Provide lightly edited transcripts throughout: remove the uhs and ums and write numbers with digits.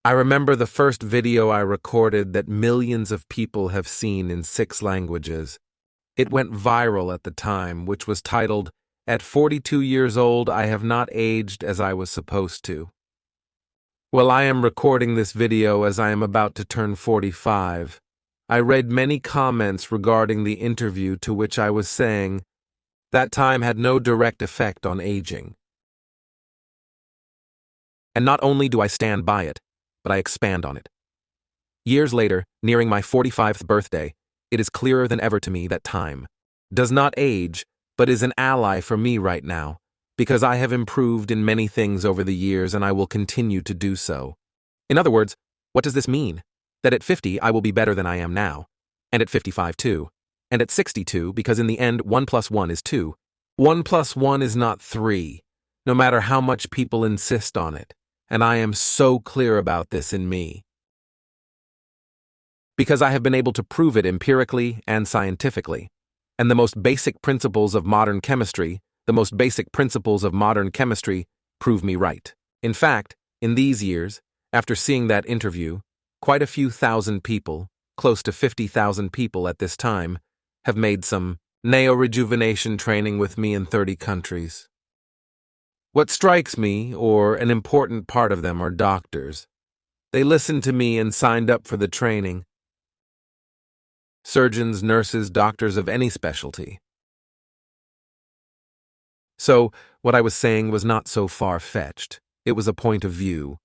I remember the first video I recorded that millions of people have seen in 6 languages. It went viral at the time, which was titled, "At 42 years old, I have not aged as I was supposed to." Well, I am recording this video as I am about to turn 45. I read many comments regarding the interview to which I was saying that time had no direct effect on aging. And not only do I stand by it, but I expand on it. Years later, nearing my 45th birthday, it is clearer than ever to me that time does not age, but is an ally for me right now, because I have improved in many things over the years and I will continue to do so. In other words, what does this mean? That at 50 I will be better than I am now, and at 55 too, and at 62, because in the end 1 plus 1 is 2. 1 plus 1 is not 3, no matter how much people insist on it, and I am so clear about this in me. Because I have been able to prove it empirically and scientifically, and the most basic principles of modern chemistry prove me right. In fact, in these years, after seeing that interview, quite a few thousand people, close to 50,000 people at this time, have made some Neorejuvenation training with me in 30 countries. What strikes me, or an important part of them, are doctors. They listened to me and signed up for the training. Surgeons, nurses, doctors of any specialty. So, what I was saying was not so far-fetched. It was a point of view.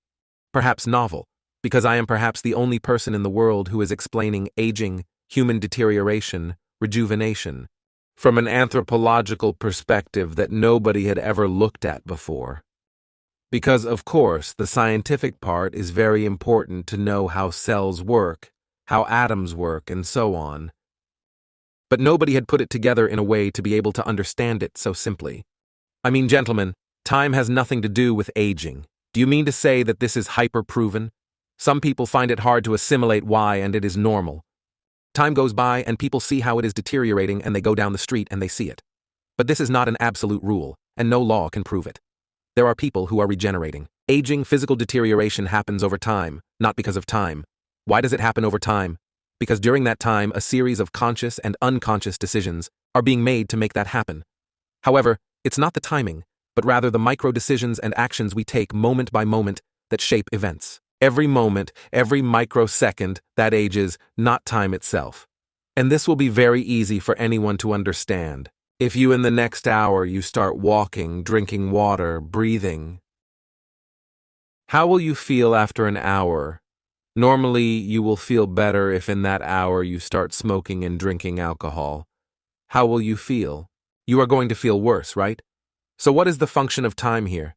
Perhaps novel, because I am perhaps the only person in the world who is explaining aging, human deterioration, rejuvenation, from an anthropological perspective that nobody had ever looked at before. Because, of course, the scientific part is very important to know how cells work, how atoms work, and so on. But nobody had put it together in a way to be able to understand it so simply. I mean, gentlemen, time has nothing to do with aging. Do you mean to say that this is hyper-proven? Some people find it hard to assimilate why, and it is normal. Time goes by and people see how it is deteriorating and they go down the street and they see it. But this is not an absolute rule, and no law can prove it. There are people who are regenerating. Aging, physical deterioration happens over time, not because of time. Why does it happen over time? Because during that time, a series of conscious and unconscious decisions are being made to make that happen. However, it's not the timing, but rather the micro-decisions and actions we take moment by moment that shape events. Every moment, every microsecond that ages, not time itself. And this will be very easy for anyone to understand. If you in the next hour you start walking, drinking water, breathing, how will you feel after an hour? Normally, you will feel better if in that hour you start smoking and drinking alcohol. How will you feel? You are going to feel worse, right? So what is the function of time here?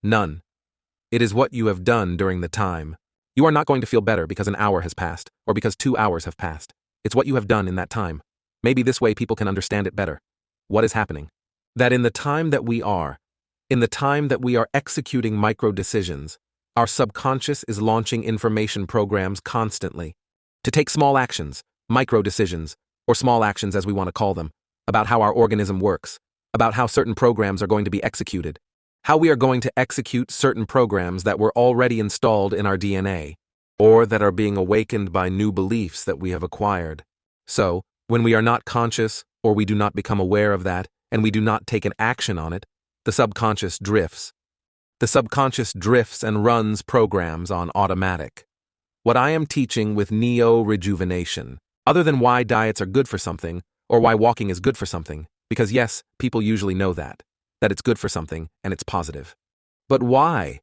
None. It is what you have done during the time. You are not going to feel better because an hour has passed, or because 2 hours have passed. It's what you have done in that time. Maybe this way people can understand it better. What is happening? That in the time that we are executing micro-decisions, our subconscious is launching information programs constantly to take small actions, micro-decisions, or small actions as we want to call them, about how our organism works, about how certain programs are going to be executed, how we are going to execute certain programs that were already installed in our DNA, or that are being awakened by new beliefs that we have acquired. So, when we are not conscious, or we do not become aware of that, and we do not take an action on it, the subconscious drifts. The subconscious drifts and runs programs on automatic. What I am teaching with Neorejuvenation, other than why diets are good for something, or why walking is good for something, because yes, people usually know that it's good for something and it's positive. But why?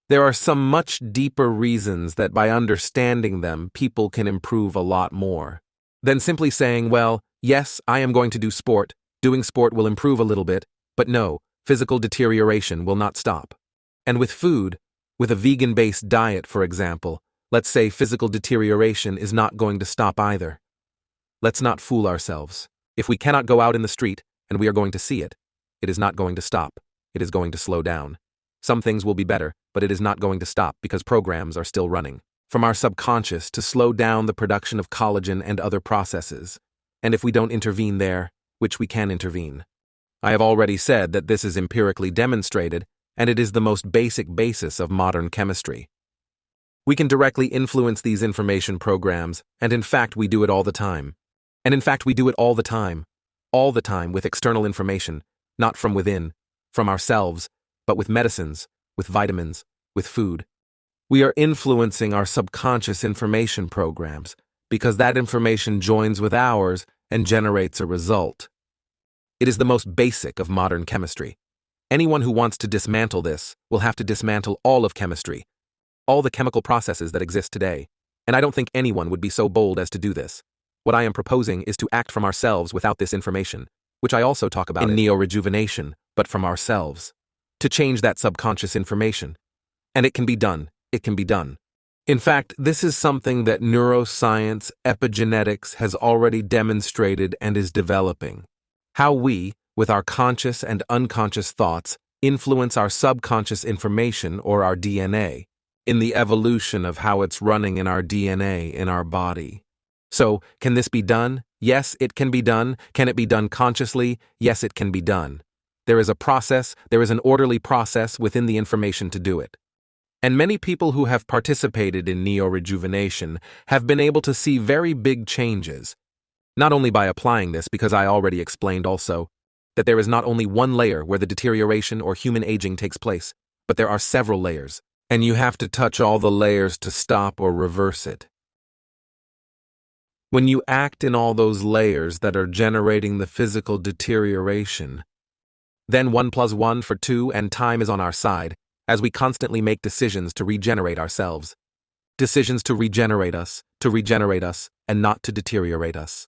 There are some much deeper reasons that by understanding them, people can improve a lot more than simply saying, well, yes, I am going to do sport, doing sport will improve a little bit, but no, physical deterioration will not stop. And with food, with a vegan-based diet, for example, let's say physical deterioration is not going to stop either. Let's not fool ourselves. If we cannot go out in the street, and we are going to see it, it is not going to stop. It is going to slow down. Some things will be better, but it is not going to stop because programs are still running from our subconscious to slow down the production of collagen and other processes. And if we don't intervene there, which we can intervene. I have already said that this is empirically demonstrated, and it is the most basic basis of modern chemistry. We can directly influence these information programs, and in fact we do it all the time. And in fact we do it all the time with external information, not from within, from ourselves, but with medicines, with vitamins, with food. We are influencing our subconscious information programs because that information joins with ours and generates a result. It is the most basic of modern chemistry. Anyone who wants to dismantle this will have to dismantle all of chemistry, all the chemical processes that exist today. And I don't think anyone would be so bold as to do this. What I am proposing is to act from ourselves without this information, which I also talk about in Neorejuvenation, but from ourselves, to change that subconscious information. And it can be done. It can be done. In fact, this is something that neuroscience, epigenetics has already demonstrated and is developing. How we, with our conscious and unconscious thoughts, influence our subconscious information or our DNA, in the evolution of how it's running in our DNA in our body. So, can this be done? Yes, it can be done. Can it be done consciously? Yes, it can be done. There is a process, there is an orderly process within the information to do it. And many people who have participated in Neorejuvenation have been able to see very big changes. Not only by applying this, because I already explained also that there is not only one layer where the deterioration or human aging takes place, but there are several layers, and you have to touch all the layers to stop or reverse it. When you act in all those layers that are generating the physical deterioration, then 1 + 1 for 2 and time is on our side, as we constantly make decisions to regenerate ourselves. Decisions to regenerate us, and not to deteriorate us.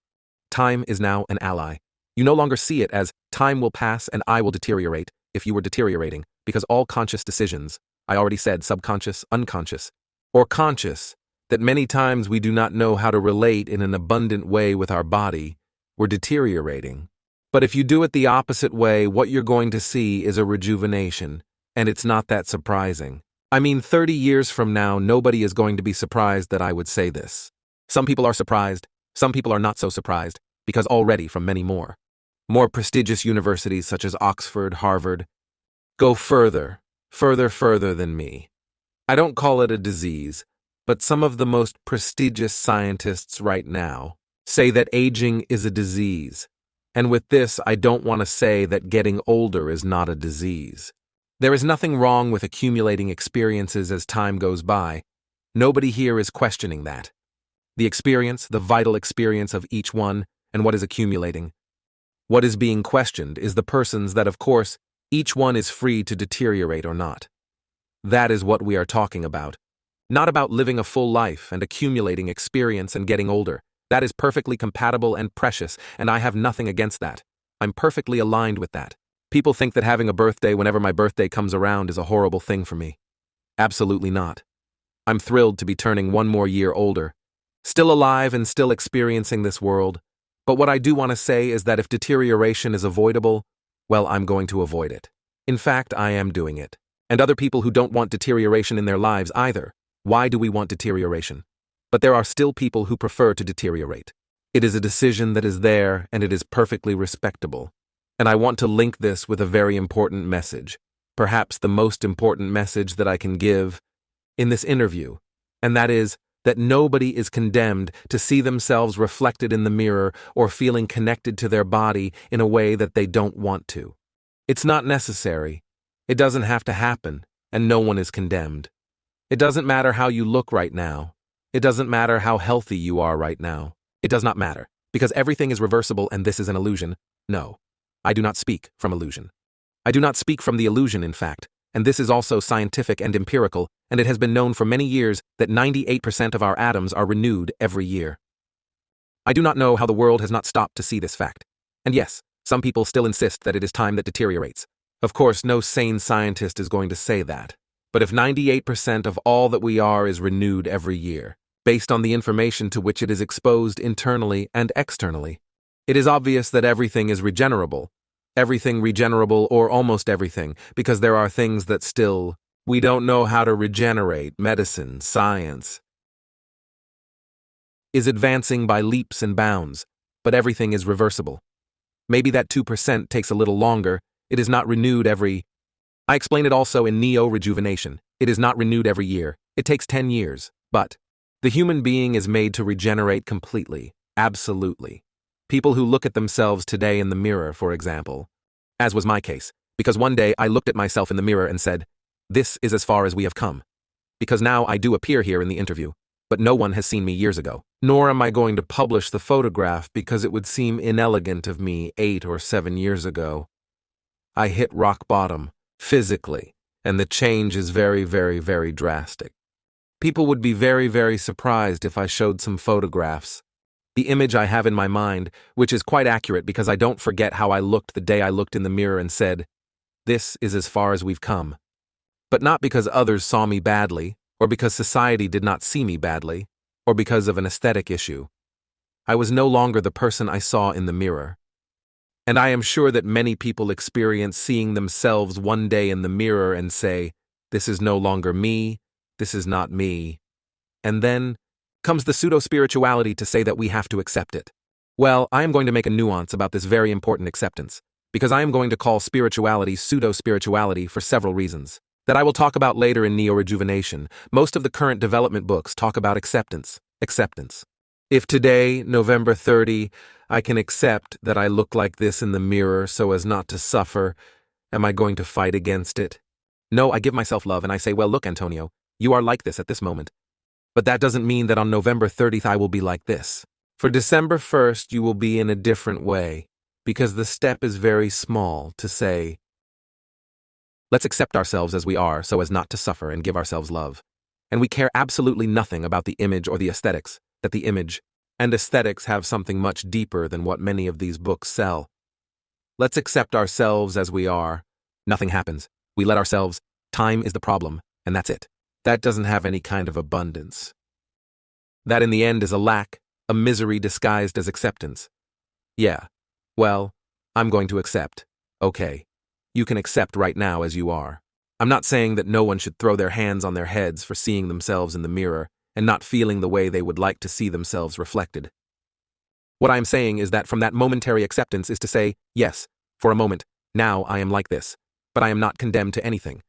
Time is now an ally. You no longer see it as, time will pass and I will deteriorate, if you were deteriorating, because all conscious decisions, I already said subconscious, unconscious, or conscious, that many times we do not know how to relate in an abundant way with our body, we're deteriorating. But if you do it the opposite way, what you're going to see is a rejuvenation. And it's not that surprising. I mean, 30 years from now, nobody is going to be surprised that I would say this. Some people are surprised, some people are not so surprised, because already from many more prestigious universities such as Oxford, Harvard, go further than me. I don't call it a disease, but some of the most prestigious scientists right now say that aging is a disease. And with this, I don't want to say that getting older is not a disease. There is nothing wrong with accumulating experiences as time goes by. Nobody here is questioning that. The experience, the vital experience of each one, and what is accumulating. What is being questioned is the persons that, of course, each one is free to deteriorate or not. That is what we are talking about. Not about living a full life and accumulating experience and getting older. That is perfectly compatible and precious, and I have nothing against that. I'm perfectly aligned with that. People think that having a birthday whenever my birthday comes around is a horrible thing for me. Absolutely not. I'm thrilled to be turning 1 more year older, still alive and still experiencing this world. But what I do want to say is that if deterioration is avoidable, well, I'm going to avoid it. In fact, I am doing it. And other people who don't want deterioration in their lives either. Why do we want deterioration? But there are still people who prefer to deteriorate. It is a decision that is there, and it is perfectly respectable. And I want to link this with a very important message, perhaps the most important message that I can give in this interview, and that is that nobody is condemned to see themselves reflected in the mirror or feeling connected to their body in a way that they don't want to. It's not necessary. It doesn't have to happen, and no one is condemned. It doesn't matter how you look right now. It doesn't matter how healthy you are right now. It does not matter, because everything is reversible and this is an illusion. No. I do not speak from illusion. I do not speak from the illusion, in fact, and this is also scientific and empirical, and it has been known for many years that 98% of our atoms are renewed every year. I do not know how the world has not stopped to see this fact. And yes, some people still insist that it is time that deteriorates. Of course, no sane scientist is going to say that. But if 98% of all that we are is renewed every year, based on the information to which it is exposed internally and externally, it is obvious that everything is regenerable. Everything regenerable, or almost everything, because there are things that still, we don't know how to regenerate. Medicine, science is advancing by leaps and bounds, but everything is reversible. Maybe that 2% takes a little longer. It is not renewed every. I explain it also in Neorejuvenation. It is not renewed every year. It takes 10 years. But the human being is made to regenerate completely. Absolutely. People who look at themselves today in the mirror, for example, as was my case, because one day I looked at myself in the mirror and said, "This is as far as we have come." Because now I do appear here in the interview, but no one has seen me years ago. Nor am I going to publish the photograph because it would seem inelegant of me 8 or 7 years ago. I hit rock bottom, physically, and the change is very, very, very drastic. People would be very, very surprised if I showed some photographs. The image I have in my mind, which is quite accurate because I don't forget how I looked the day I looked in the mirror and said, "This is as far as we've come." But not because others saw me badly, or because society did not see me badly, or because of an aesthetic issue. I was no longer the person I saw in the mirror. And I am sure that many people experience seeing themselves one day in the mirror and say, "This is no longer me, this is not me." And then comes the pseudo-spirituality to say that we have to accept it. Well, I am going to make a nuance about this very important acceptance, because I am going to call spirituality pseudo-spirituality for several reasons that I will talk about later in Neorejuvenation. Most of the current development books talk about acceptance. Acceptance. If today, November 30, I can accept that I look like this in the mirror so as not to suffer, am I going to fight against it? No, I give myself love and I say, "Well, look, Antonio, you are like this at this moment. But that doesn't mean that on November 30th I will be like this. For December 1st you will be in a different way, because the step is very small to say, let's accept ourselves as we are so as not to suffer and give ourselves love. And we care absolutely nothing about the image or the aesthetics, that the image and aesthetics have something much deeper than what many of these books sell. Let's accept ourselves as we are. Nothing happens. We let ourselves. Time is the problem, and that's it. That doesn't have any kind of abundance. That in the end is a lack, a misery disguised as acceptance. Yeah, well, I'm going to accept. Okay, you can accept right now as you are. I'm not saying that no one should throw their hands on their heads for seeing themselves in the mirror and not feeling the way they would like to see themselves reflected. What I am saying is that from that momentary acceptance is to say, yes, for a moment, now I am like this, but I am not condemned to anything.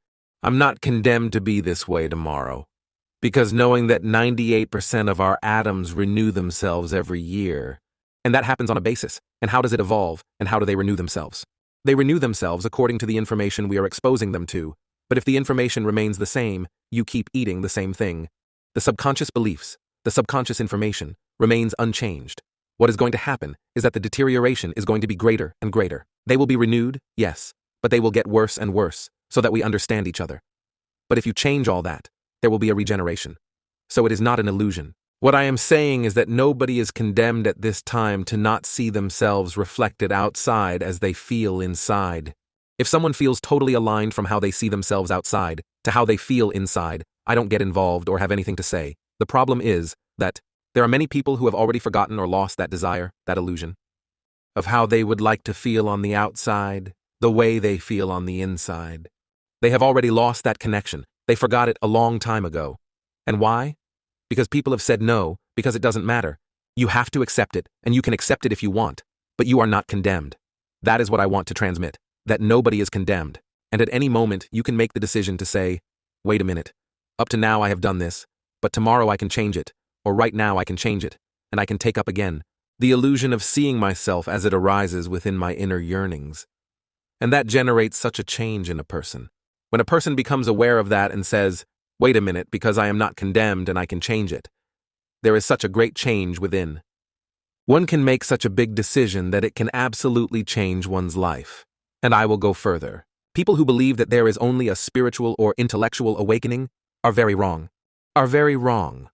I'm not condemned to be this way tomorrow, because knowing that 98% of our atoms renew themselves every year, and that happens on a basis, and how does it evolve, and how do they renew themselves? They renew themselves according to the information we are exposing them to, but if the information remains the same, you keep eating the same thing. The subconscious beliefs, the subconscious information, remains unchanged. What is going to happen is that the deterioration is going to be greater and greater. They will be renewed, yes, but they will get worse and worse, so that we understand each other. But if you change all that, there will be a regeneration. So it is not an illusion. What I am saying is that nobody is condemned at this time to not see themselves reflected outside as they feel inside. If someone feels totally aligned from how they see themselves outside to how they feel inside, I don't get involved or have anything to say. The problem is that there are many people who have already forgotten or lost that desire, that illusion, of how they would like to feel on the outside, the way they feel on the inside. They have already lost that connection. They forgot it a long time ago. And why? Because people have said no, because it doesn't matter. You have to accept it, and you can accept it if you want, but you are not condemned. That is what I want to transmit, that nobody is condemned. And at any moment, you can make the decision to say, wait a minute, up to now I have done this, but tomorrow I can change it, or right now I can change it, and I can take up again the illusion of seeing myself as it arises within my inner yearnings. And that generates such a change in a person. When a person becomes aware of that and says, wait a minute, because I am not condemned and I can change it, there is such a great change within. One can make such a big decision that it can absolutely change one's life. And I will go further. People who believe that there is only a spiritual or intellectual awakening are very wrong. Are very wrong.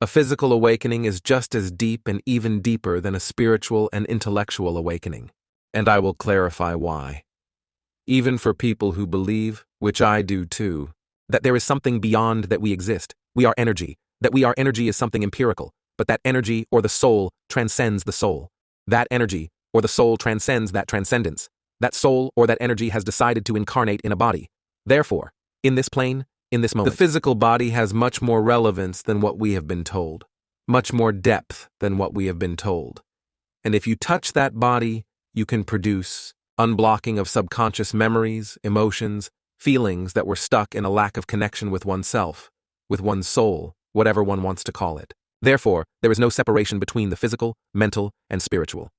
A physical awakening is just as deep and even deeper than a spiritual and intellectual awakening. And I will clarify why. Even for people who believe, which I do too, that there is something beyond that we exist, we are energy, that we are energy is something empirical, but that energy or the soul transcends the soul. That energy or the soul transcends that transcendence. That soul or that energy has decided to incarnate in a body. Therefore, in this plane, in this moment, the physical body has much more relevance than what we have been told, much more depth than what we have been told. And if you touch that body, you can produce unblocking of subconscious memories, emotions, feelings that were stuck in a lack of connection with oneself, with one's soul, whatever one wants to call it. Therefore, there is no separation between the physical, mental, and spiritual.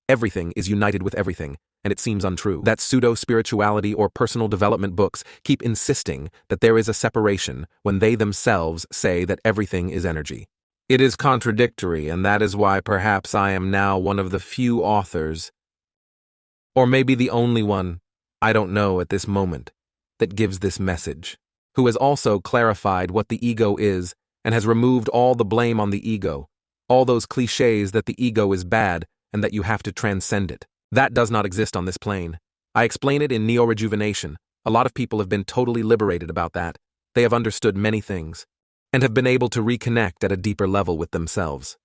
Everything is united with everything, and it seems untrue that pseudo-spirituality or personal development books keep insisting that there is a separation when they themselves say that everything is energy. It is contradictory, and that is why perhaps I am now one of the few authors, or maybe the only one, I don't know at this moment, that gives this message, who has also clarified what the ego is and has removed all the blame on the ego, all those cliches that the ego is bad and that you have to transcend it. That does not exist on this plane. I explain it in Neorejuvenation. A lot of people have been totally liberated about that. They have understood many things and have been able to reconnect at a deeper level with themselves.